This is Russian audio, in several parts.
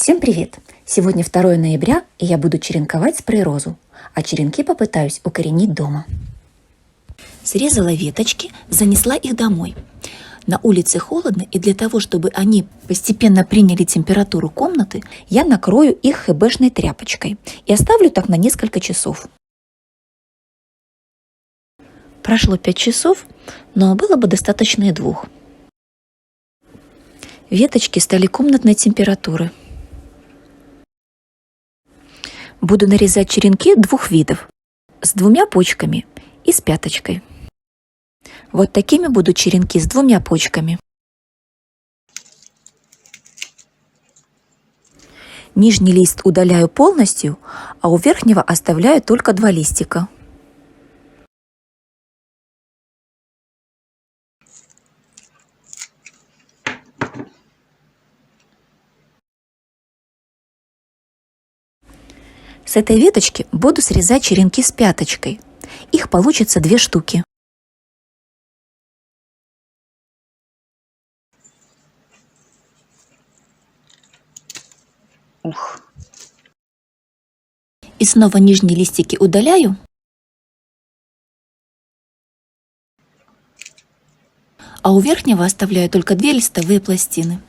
Всем привет! Сегодня 2 ноября, и я буду черенковать спрей-розу, а черенки попытаюсь укоренить дома. Срезала веточки, занесла их домой. На улице холодно, и для того, чтобы они постепенно приняли температуру комнаты, я накрою их хэбэшной тряпочкой и оставлю так на несколько часов. Прошло 5 часов, но было бы достаточно и 2. Веточки стали комнатной температуры. Буду нарезать черенки 2 видов, с 2 почками и с пяточкой. Вот такими будут черенки с 2 почками. Нижний лист удаляю полностью, а у верхнего оставляю только 2 листика. С этой веточки буду срезать черенки с пяточкой. Их получится 2 штуки. Ух. И снова нижние листики удаляю. А у верхнего оставляю только 2 листовые пластины.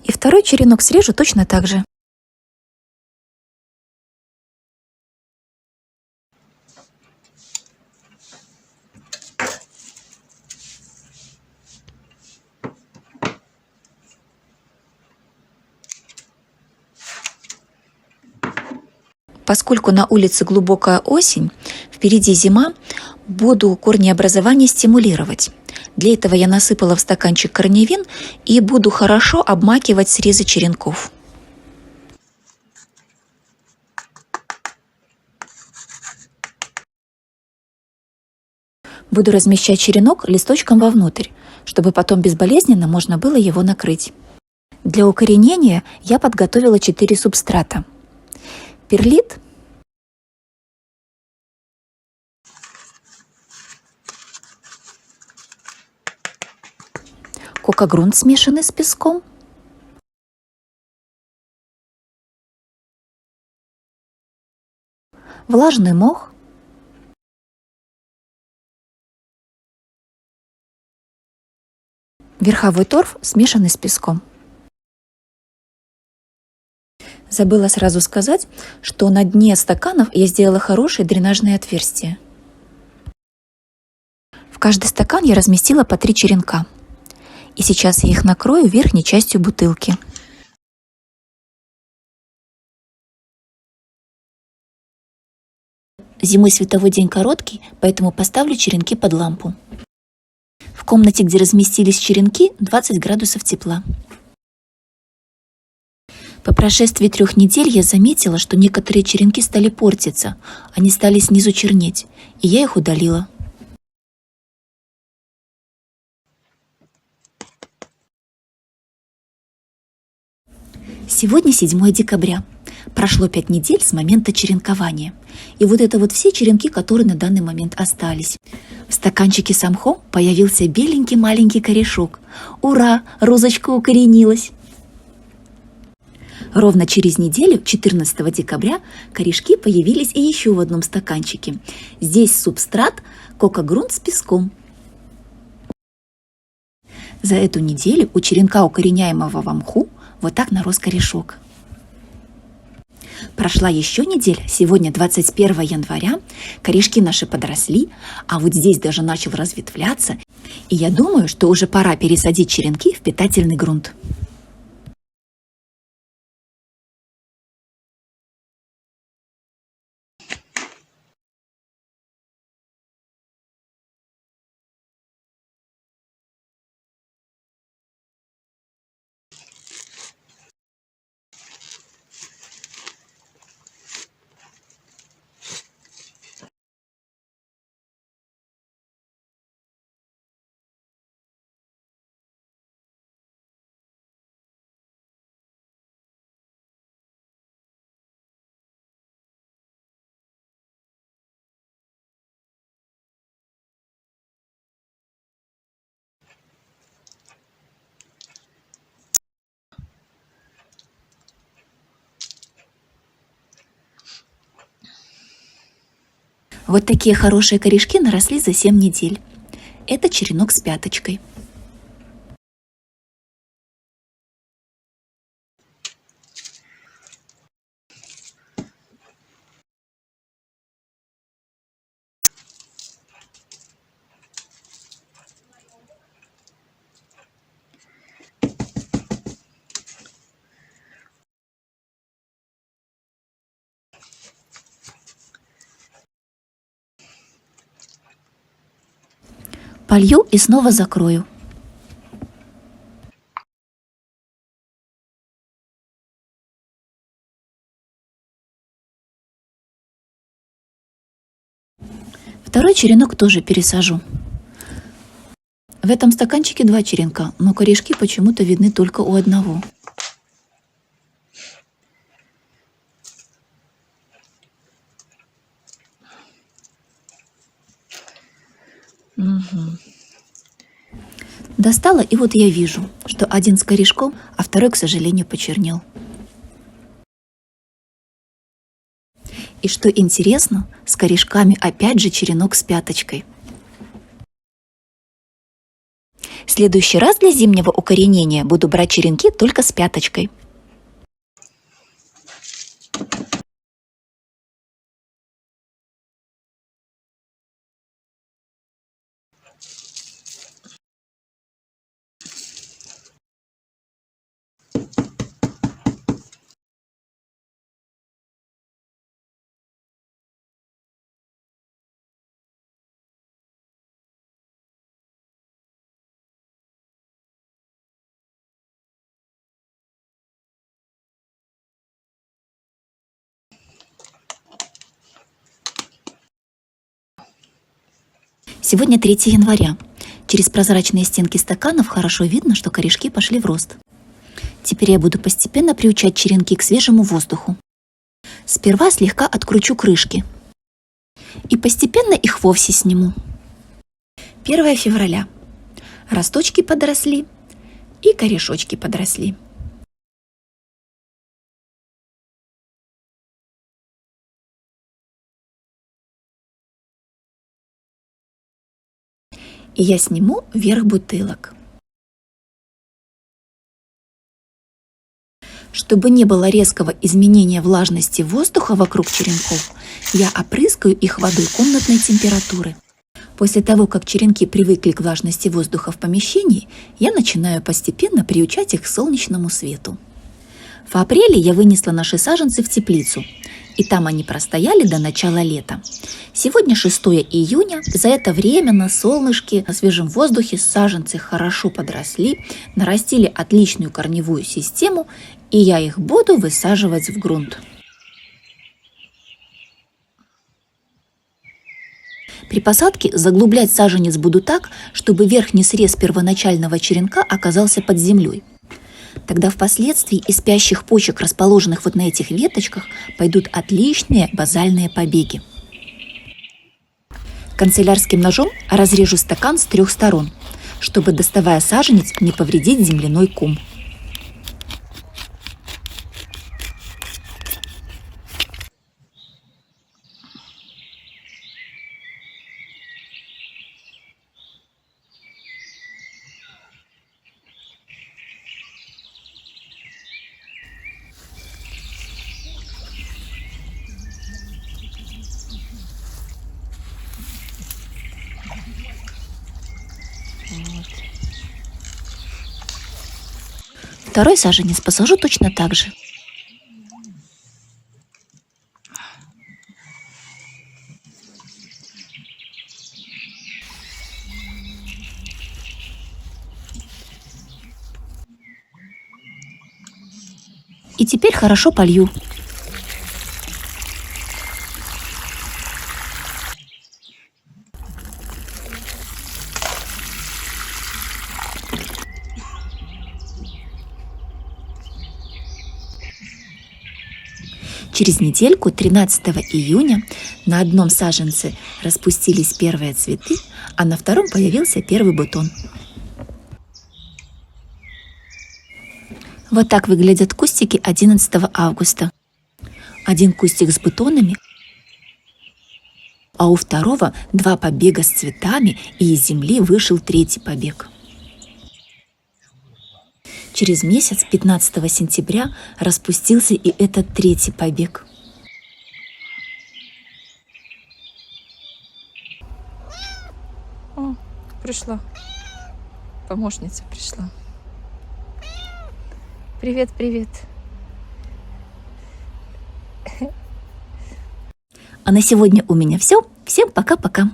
И второй черенок срежу точно так же. Поскольку на улице глубокая осень, впереди зима, буду корнеобразование стимулировать. Для этого я насыпала в стаканчик корневин и буду хорошо обмакивать срезы черенков. Буду размещать черенок листочком вовнутрь, чтобы потом безболезненно можно было его накрыть. Для укоренения я подготовила 4 субстрата. Перлит, кокогрунт, смешанный с песком, влажный мох, верховой торф, смешанный с песком. Забыла сразу сказать, что на дне стаканов я сделала хорошие дренажные отверстия. В каждый стакан я разместила по 3 черенка. И сейчас я их накрою верхней частью бутылки. Зимой световой день короткий, поэтому поставлю черенки под лампу. В комнате, где разместились черенки, 20 градусов тепла. По прошествии 3 недель я заметила, что некоторые черенки стали портиться, они стали снизу чернеть, и я их удалила. Сегодня 7 декабря. Прошло 5 недель с момента черенкования. И вот это вот все черенки, которые на данный момент остались. В стаканчике с мхом появился беленький маленький корешок. Ура! Розочка укоренилась! Ровно через неделю, 14 декабря, корешки появились и еще в одном стаканчике. Здесь субстрат кокогрунт с песком. За эту неделю у черенка, укореняемого в мху, вот так нарос корешок. Прошла еще неделя, сегодня 21 января, корешки наши подросли, а вот здесь даже начал разветвляться, и я думаю, что уже пора пересадить черенки в питательный грунт. Вот такие хорошие корешки наросли за 7 недель. Это черенок с пяточкой. Полью и снова закрою. Второй черенок тоже пересажу. В этом стаканчике 2 черенка, но корешки почему-то видны только у одного. Достала, и вот я вижу, что один с корешком, а второй, к сожалению, почернел. И что интересно, с корешками опять же черенок с пяточкой. В следующий раз для зимнего укоренения буду брать черенки только с пяточкой. Сегодня 3 января. Через прозрачные стенки стаканов хорошо видно, что корешки пошли в рост. Теперь я буду постепенно приучать черенки к свежему воздуху. Сперва слегка откручу крышки. И постепенно их вовсе сниму. 1 февраля. Росточки подросли и корешочки подросли. И я сниму верх бутылок. Чтобы не было резкого изменения влажности воздуха вокруг черенков, я опрыскаю их водой комнатной температуры. После того, как черенки привыкли к влажности воздуха в помещении, я начинаю постепенно приучать их к солнечному свету. В апреле я вынесла наши саженцы в теплицу, и там они простояли до начала лета. Сегодня 6 июня, за это время на солнышке, на свежем воздухе саженцы хорошо подросли, нарастили отличную корневую систему, и я их буду высаживать в грунт. При посадке заглублять саженец буду так, чтобы верхний срез первоначального черенка оказался под землей. Тогда впоследствии из спящих почек, расположенных вот на этих веточках, пойдут отличные базальные побеги. Канцелярским ножом разрежу стакан с 3 сторон, чтобы, доставая саженец, не повредить земляной ком. Второй саженец посажу точно так же. И теперь хорошо полью. Через недельку, 13 июня, на одном саженце распустились первые цветы, а на втором появился первый бутон. Вот так выглядят кустики 11 августа. Один кустик с бутонами, а у второго 2 побега с цветами, и из земли вышел 3-й побег. Через месяц, 15 сентября, распустился и этот 3-й побег. О, пришла. Помощница пришла. Привет, привет. А на сегодня у меня все. Всем пока-пока.